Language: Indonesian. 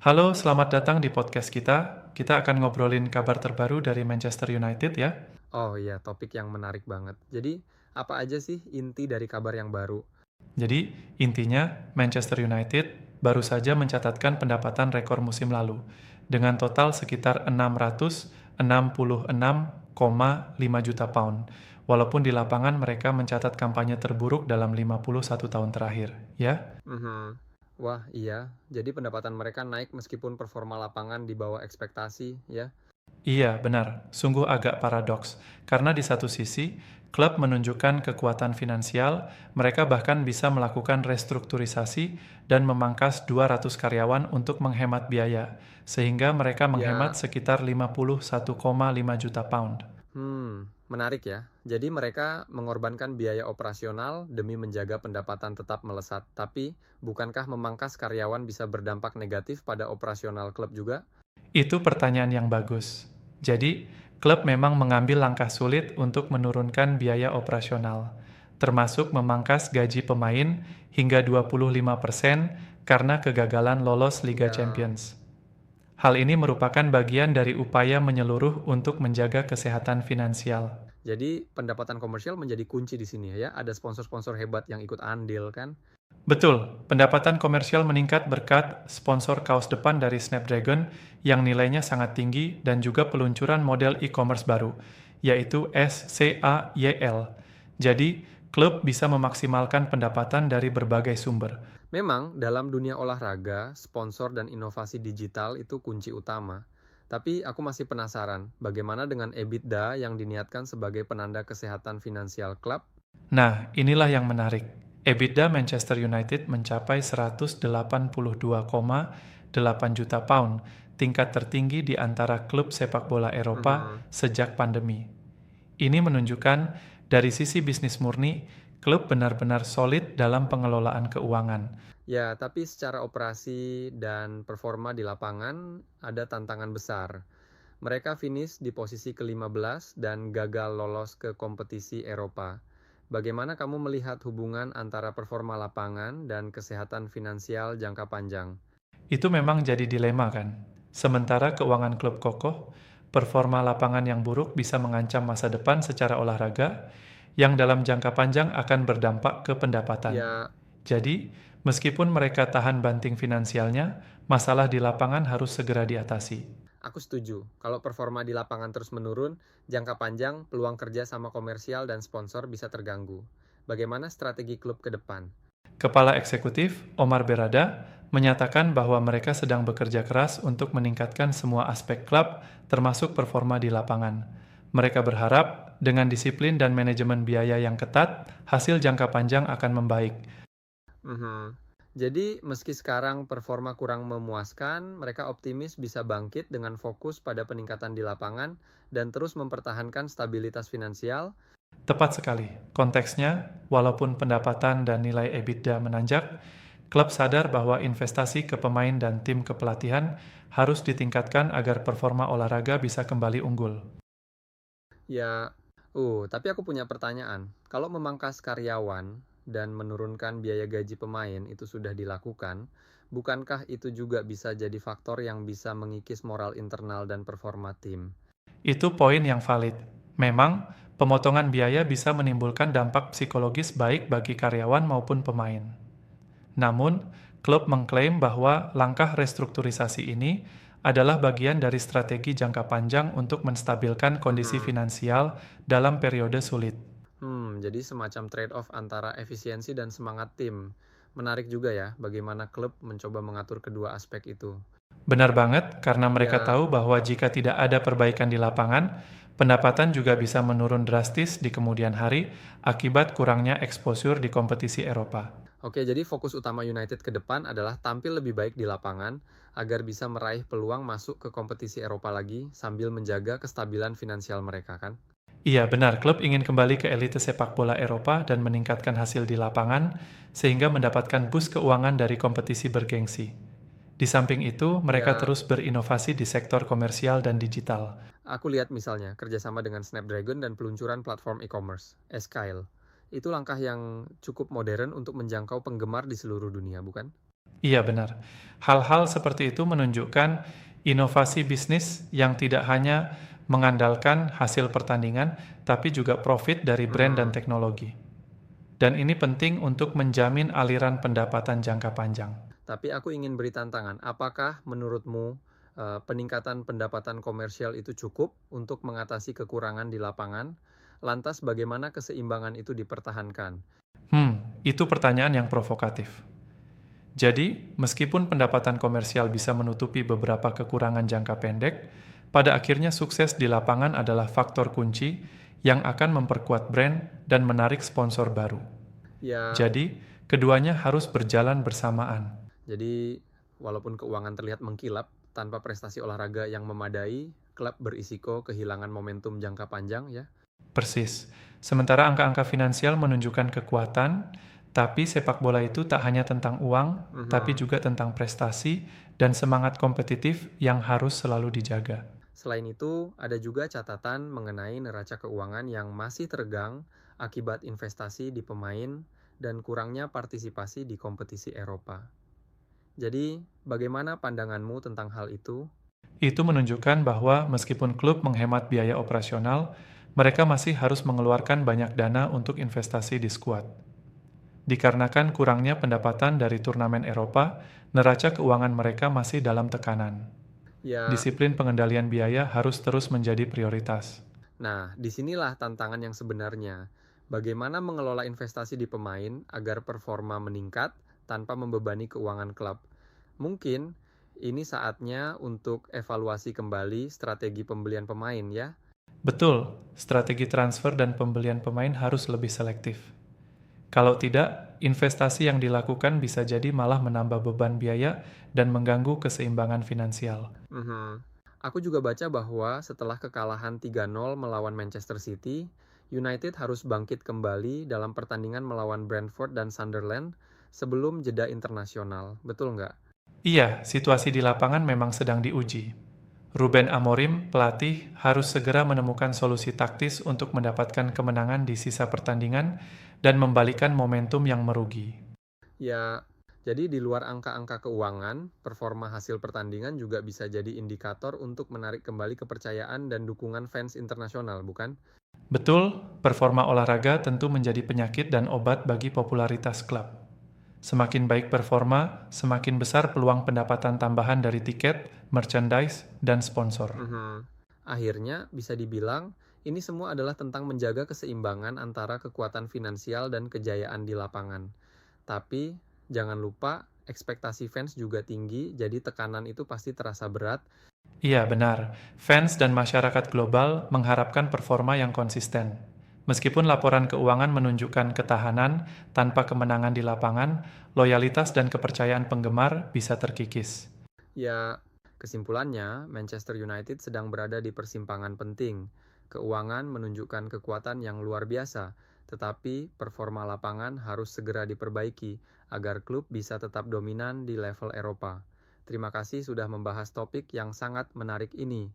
Halo, selamat datang di podcast kita. Kita akan ngobrolin kabar terbaru dari Manchester United ya. Oh iya, topik yang menarik banget. Jadi, apa aja sih inti dari kabar yang baru? Jadi, intinya Manchester United baru saja mencatatkan pendapatan rekor musim lalu dengan total sekitar 666,5 juta pound. Walaupun di lapangan mereka mencatat kampanye terburuk dalam 51 tahun terakhir, ya. Mhm. Wah, iya. Jadi pendapatan mereka naik meskipun performa lapangan di bawah ekspektasi, ya. Iya, benar. Sungguh agak paradoks. Karena di satu sisi, klub menunjukkan kekuatan finansial, mereka bahkan bisa melakukan restrukturisasi dan memangkas 200 karyawan untuk menghemat biaya, sehingga mereka menghemat Ya, sekitar 51,5 juta pound. menarik ya. Jadi mereka mengorbankan biaya operasional demi menjaga pendapatan tetap melesat. Tapi, bukankah memangkas karyawan bisa berdampak negatif pada operasional klub juga? Itu pertanyaan yang bagus. Jadi, klub memang mengambil langkah sulit untuk menurunkan biaya operasional, termasuk memangkas gaji pemain hingga 25% karena kegagalan lolos Liga Ya, Champions. Hal ini merupakan bagian dari upaya menyeluruh untuk menjaga kesehatan finansial. jadi pendapatan komersial menjadi kunci di sini ya. Ada sponsor-sponsor hebat yang ikut andil kan? Betul, pendapatan komersial meningkat berkat sponsor kaos depan dari Snapdragon yang nilainya sangat tinggi dan juga peluncuran model e-commerce baru, yaitu SCAYL. Jadi, klub bisa memaksimalkan pendapatan dari berbagai sumber. Memang, dalam dunia olahraga, sponsor dan inovasi digital itu kunci utama. Tapi aku masih penasaran, bagaimana dengan EBITDA yang diniatkan sebagai penanda kesehatan finansial klub? Nah, inilah yang menarik. EBITDA Manchester United mencapai 182,8 juta pound, tingkat tertinggi di antara klub sepak bola Eropa Mhm. sejak pandemi. Ini menunjukkan dari sisi bisnis murni, klub benar-benar solid dalam pengelolaan keuangan. Ya, tapi secara operasi dan performa di lapangan ada tantangan besar. Mereka finish di posisi ke-15 dan gagal lolos ke kompetisi Eropa. Bagaimana kamu melihat hubungan antara performa lapangan dan kesehatan finansial jangka panjang? Itu memang jadi dilema kan? Sementara keuangan klub kokoh, performa lapangan yang buruk bisa mengancam masa depan secara olahraga yang dalam jangka panjang akan berdampak ke pendapatan. Ya, Jadi, meskipun mereka tahan banting finansialnya, masalah di lapangan harus segera diatasi. aku setuju. Kalau performa di lapangan terus menurun, jangka panjang peluang kerja sama komersial dan sponsor bisa terganggu. Bagaimana strategi klub ke depan? Kepala Eksekutif, Omar Berada, menyatakan bahwa mereka sedang bekerja keras untuk meningkatkan semua aspek klub, termasuk performa di lapangan. Mereka berharap, dengan disiplin dan manajemen biaya yang ketat, hasil jangka panjang akan membaik. Mhm. Jadi, meski sekarang performa kurang memuaskan, mereka optimis bisa bangkit dengan fokus pada peningkatan di lapangan dan terus mempertahankan stabilitas finansial. Tepat sekali. Konteksnya, walaupun pendapatan dan nilai EBITDA menanjak, klub sadar bahwa investasi ke pemain dan tim kepelatihan harus ditingkatkan agar performa olahraga bisa kembali unggul. Ya, tapi aku punya pertanyaan. Kalau memangkas karyawan dan menurunkan biaya gaji pemain itu sudah dilakukan, bukankah itu juga bisa jadi faktor yang bisa mengikis moral internal dan performa tim? Itu poin yang valid. Memang, pemotongan biaya bisa menimbulkan dampak psikologis baik bagi karyawan maupun pemain. Namun, klub mengklaim bahwa langkah restrukturisasi ini adalah bagian dari strategi jangka panjang untuk menstabilkan kondisi Mhm. finansial dalam periode sulit. Jadi semacam trade-off antara efisiensi dan semangat tim. Menarik juga ya, bagaimana klub mencoba mengatur kedua aspek itu. Benar banget, karena mereka Ya, tahu bahwa jika tidak ada perbaikan di lapangan, pendapatan juga bisa menurun drastis di kemudian hari akibat kurangnya eksposur di kompetisi Eropa. oke, jadi fokus utama United ke depan adalah tampil lebih baik di lapangan agar bisa meraih peluang masuk ke kompetisi Eropa lagi sambil menjaga kestabilan finansial mereka kan. Iya, benar. Klub ingin kembali ke elite sepak bola Eropa dan meningkatkan hasil di lapangan, sehingga mendapatkan boost keuangan dari kompetisi bergengsi. Di samping itu, mereka Ya, terus berinovasi di sektor komersial dan digital. aku lihat misalnya kerjasama dengan Snapdragon dan peluncuran platform e-commerce, Skyle. Itu langkah yang cukup modern untuk menjangkau penggemar di seluruh dunia, bukan? Iya benar. Hal-hal seperti itu menunjukkan inovasi bisnis yang tidak hanya mengandalkan hasil pertandingan, tapi juga profit dari brand dan Mhm. teknologi. Dan ini penting untuk menjamin aliran pendapatan jangka panjang. Tapi aku ingin beri tantangan. Apakah menurutmu peningkatan pendapatan komersial itu cukup untuk mengatasi kekurangan di lapangan? Lantas bagaimana keseimbangan itu dipertahankan? Itu pertanyaan yang provokatif. Jadi, meskipun pendapatan komersial bisa menutupi beberapa kekurangan jangka pendek, pada akhirnya sukses di lapangan adalah faktor kunci yang akan memperkuat brand dan menarik sponsor baru. Ya, Jadi, keduanya harus berjalan bersamaan. jadi walaupun keuangan terlihat mengkilap, tanpa prestasi olahraga yang memadai, klub berisiko kehilangan momentum jangka panjang ya. Persis. Sementara angka-angka finansial menunjukkan kekuatan, tapi sepak bola itu tak hanya tentang uang, tapi Mhm. juga tentang prestasi dan semangat kompetitif yang harus selalu dijaga. Selain itu, ada juga catatan mengenai neraca keuangan yang masih tergang akibat investasi di pemain dan kurangnya partisipasi di kompetisi Eropa. Jadi, bagaimana pandanganmu tentang hal itu? Itu menunjukkan bahwa meskipun klub menghemat biaya operasional, mereka masih harus mengeluarkan banyak dana untuk investasi di skuad. Dikarenakan kurangnya pendapatan dari turnamen Eropa, neraca keuangan mereka masih dalam tekanan. Ya, Disiplin pengendalian biaya harus terus menjadi prioritas. nah disinilah tantangan yang sebenarnya. Bagaimana mengelola investasi di pemain agar performa meningkat tanpa membebani keuangan klub? Mungkin ini saatnya untuk evaluasi kembali strategi pembelian pemain ya. Betul, strategi transfer dan pembelian pemain harus lebih selektif. Kalau tidak, investasi yang dilakukan bisa jadi malah menambah beban biaya dan mengganggu keseimbangan finansial. Mhm. Aku juga baca bahwa setelah kekalahan 3-0 melawan Manchester City, United harus bangkit kembali dalam pertandingan melawan Brentford dan Sunderland sebelum jeda internasional. Betul nggak? Iya, situasi di lapangan memang sedang diuji. Ruben Amorim, pelatih, harus segera menemukan solusi taktis untuk mendapatkan kemenangan di sisa pertandingan dan membalikan momentum yang merugi. Ya, jadi di luar angka-angka keuangan, performa hasil pertandingan juga bisa jadi indikator untuk menarik kembali kepercayaan dan dukungan fans internasional, bukan? Betul, performa olahraga tentu menjadi penyakit dan obat bagi popularitas klub. Semakin baik performa, semakin besar peluang pendapatan tambahan dari tiket, merchandise, dan sponsor. Mhm. Akhirnya, bisa dibilang, ini semua adalah tentang menjaga keseimbangan antara kekuatan finansial dan kejayaan di lapangan. Tapi, jangan lupa, ekspektasi fans juga tinggi, jadi tekanan itu pasti terasa berat. Iya, benar. Fans dan masyarakat global mengharapkan performa yang konsisten. Meskipun laporan keuangan menunjukkan ketahanan tanpa kemenangan di lapangan, loyalitas dan kepercayaan penggemar bisa terkikis. Ya, kesimpulannya, Manchester United sedang berada di persimpangan penting. Keuangan menunjukkan kekuatan yang luar biasa, tetapi performa lapangan harus segera diperbaiki agar klub bisa tetap dominan di level Eropa. Terima kasih sudah membahas topik yang sangat menarik ini.